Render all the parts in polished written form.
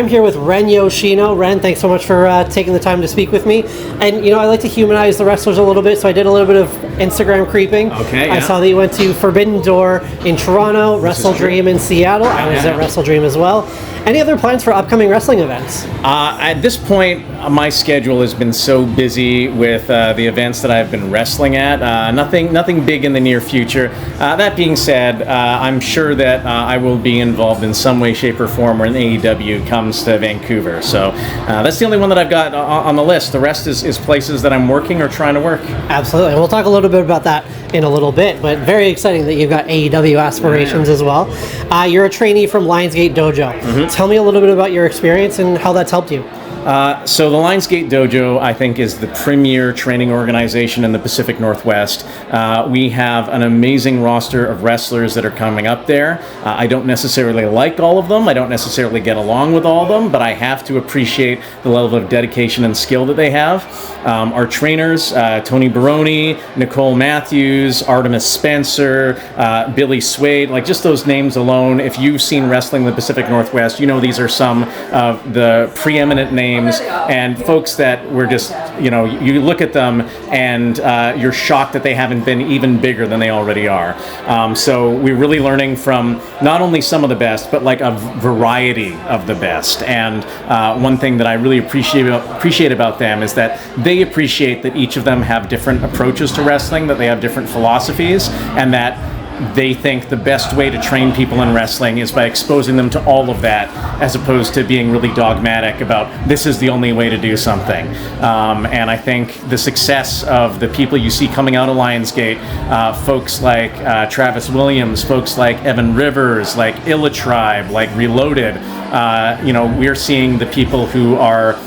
I'm here with Ren Yoshino. Ren, thanks so much for taking the time to speak with me. And, I like to humanize the wrestlers a little bit, so I did a little bit of Instagram creeping. Okay, yeah. I saw that you went to Forbidden Door in Toronto, Wrestle Dream in Seattle. I was at Wrestle Dream as well. Any other plans for upcoming wrestling events? At this point, my schedule has been so busy with the events that I've been wrestling at. Nothing big in the near future. That being said, I'm sure that I will be involved in some way, shape, or form when AEW comes to Vancouver. So that's the only one that I've got on the list. The rest is places that I'm working or trying to work. Absolutely. We'll talk a little bit about that in a little bit, but very exciting that you've got AEW aspirations as well. You're a trainee from Lions Gate Dojo. Mm-hmm. Tell me a little bit about your experience and how that's helped you. So the Lions Gate Dojo, I think, is the premier training organization in the Pacific Northwest. We have an amazing roster of wrestlers that are coming up there. I don't necessarily like all of them. I don't necessarily get along with all of them, but I have to appreciate the level of dedication and skill that they have. Our trainers, Tony Baroni, Nicole Matthews, Artemis Spencer, Billy Suede, like just those names alone, if you've seen wrestling in the Pacific Northwest, you know these are some of the preeminent names and folks that were just, you look at them and you're shocked that they haven't been even bigger than they already are. So we're really learning from not only some of the best, but like a variety of the best. And one thing that I really appreciate about them is that they appreciate that each of them have different approaches to wrestling, that they have different philosophies, and that they think the best way to train people in wrestling is by exposing them to all of that, as opposed to being really dogmatic about this is the only way to do something. And I think the success of the people you see coming out of Lionsgate, folks like Travis Williams, folks like Evan Rivers, like Illa Tribe, like Reloaded, we're seeing the people who are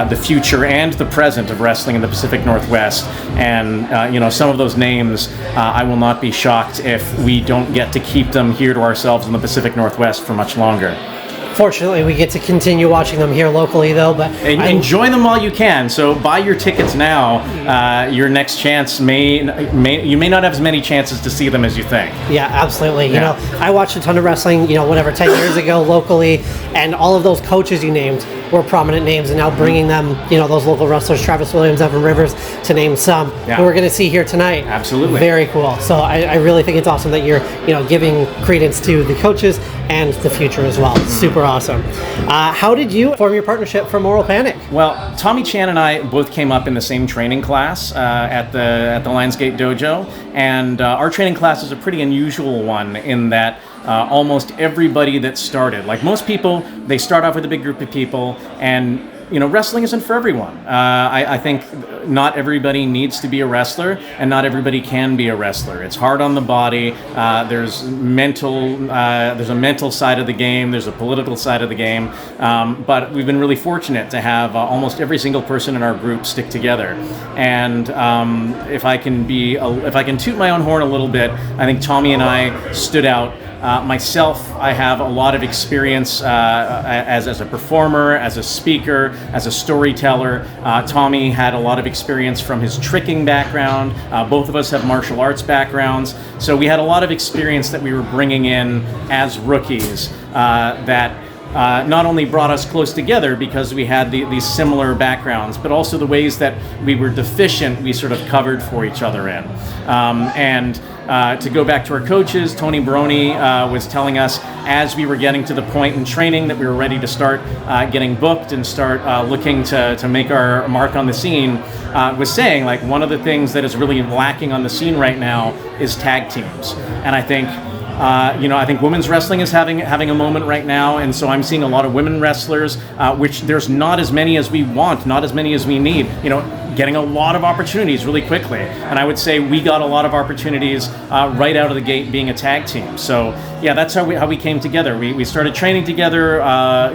the future and the present of wrestling in the Pacific Northwest. And, some of those names, I will not be shocked if we don't get to keep them here to ourselves in the Pacific Northwest for much longer. Fortunately, we get to continue watching them here locally, though. But enjoy them while you can. So buy your tickets now. Your next chance you may not have as many chances to see them as you think. Yeah, absolutely. Yeah. I watched a ton of wrestling, 10 years ago locally, and all of those coaches you named were prominent names, and now bringing them, those local wrestlers, Travis Williams, Evan Rivers, to name some, who we're going to see here tonight. Absolutely. Very cool. So I really think it's awesome that you're, giving credence to the coaches and the future as well. Super awesome. How did you form your partnership for Moral Panic? Well, Tommy Chan and I both came up in the same training class at the Lions Gate Dojo, and our training class is a pretty unusual one in that almost everybody that started, like most people, they start off with a big group of people, and wrestling isn't for everyone. I think not everybody needs to be a wrestler, and not everybody can be a wrestler. It's hard on the body. There's a mental side of the game. There's a political side of the game. But we've been really fortunate to have almost every single person in our group stick together. And if I can toot my own horn a little bit, I think Tommy and I stood out. Myself, I have a lot of experience as a performer, as a speaker, as a storyteller. Tommy had a lot of experience from his tricking background. Both of us have martial arts backgrounds. So we had a lot of experience that we were bringing in as rookies that not only brought us close together because we had these similar backgrounds, but also the ways that we were deficient, we sort of covered for each other in. To go back to our coaches, Tony Baroni was telling us as we were getting to the point in training that we were ready to start getting booked and start looking to make our mark on the scene, was saying, like, one of the things that is really lacking on the scene right now is tag teams. And I think I think women's wrestling is having a moment right now, and so I'm seeing a lot of women wrestlers, which there's not as many as we want, not as many as we need, getting a lot of opportunities really quickly. And I would say we got a lot of opportunities right out of the gate being a tag team. So yeah, that's how we came together. We started training together.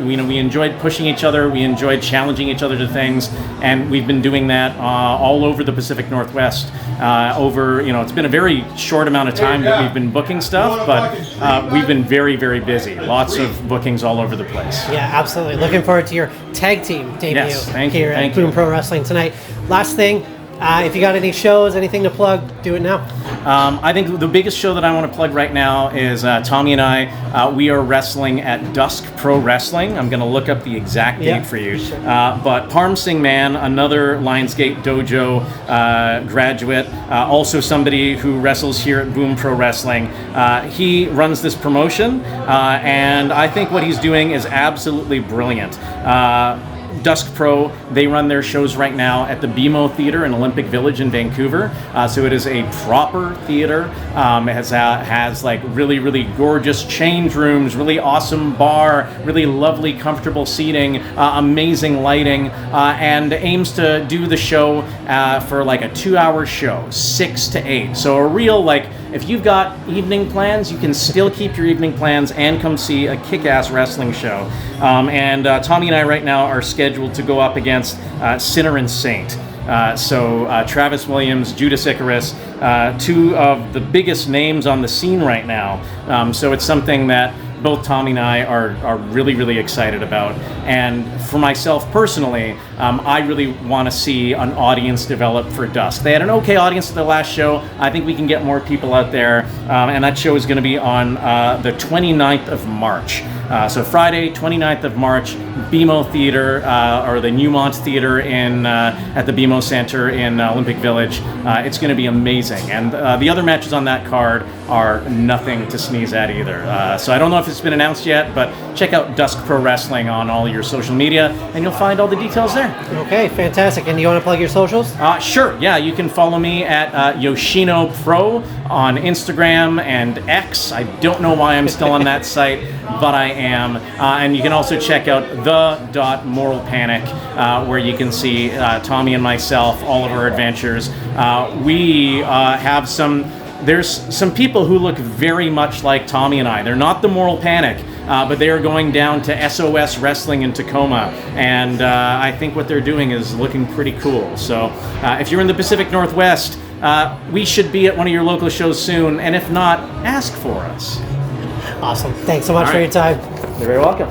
We enjoyed pushing each other. We enjoyed challenging each other to things, and we've been doing that all over the Pacific Northwest. It's been a very short amount of time that we've been booking stuff, but we've been very, very busy. Lots of bookings all over the place. Yeah, absolutely. Looking forward to your tag team debut here at Boom Pro Wrestling tonight. Last thing, if you got any shows, anything to plug, do it now. I think the biggest show that I want to plug right now is Tommy and I. We are wrestling at Dusk Pro Wrestling. I'm going to look up the exact date for you. Sure. But Parm Singh Man, another Lions Gate Dojo graduate, also somebody who wrestles here at Boom Pro Wrestling. He runs this promotion, and I think what he's doing is absolutely brilliant. Dusk Pro, they run their shows right now at the BMO Theatre in Olympic Village in Vancouver. So it is a proper theater. It has like really, really gorgeous change rooms, really awesome bar, really lovely, comfortable seating, amazing lighting, and aims to do the show for like a 2-hour show, 6 to 8. So a real, like, if you've got evening plans, you can still keep your evening plans and come see a kick-ass wrestling show. And Tommy and I right now are scheduled to go up against Sinner and Saint. So Travis Williams, Judas Icarus, two of the biggest names on the scene right now. So it's something that both Tommy and I are really, really excited about. And for myself personally, I really want to see an audience develop for Dusk. They had an okay audience at the last show. I think we can get more people out there. And that show is going to be on the 29th of March. So Friday, 29th of March, BMO Theater, or the Newmont Theater at the BMO Center in Olympic Village. It's going to be amazing. And the other matches on that card are nothing to sneeze at either. So I don't know if it's been announced yet, but check out Dusk Pro Wrestling on all your social media, and you'll find all the details there. Okay, fantastic. And you want to plug your socials? Sure, yeah. You can follow me at Yoshino Pro on Instagram and X. I don't know why I'm still on that site, but I am. And you can also check out the.moral panic, where you can see Tommy and myself, all of our adventures. We have there's some people who look very much like Tommy and I. They're not the Moral Panic, but they are going down to SOS Wrestling in Tacoma, and I think what they're doing is looking pretty cool. So if you're in the Pacific Northwest, we should be at one of your local shows soon, and if not, ask for us. Awesome. Thanks so much for your time. You're very welcome.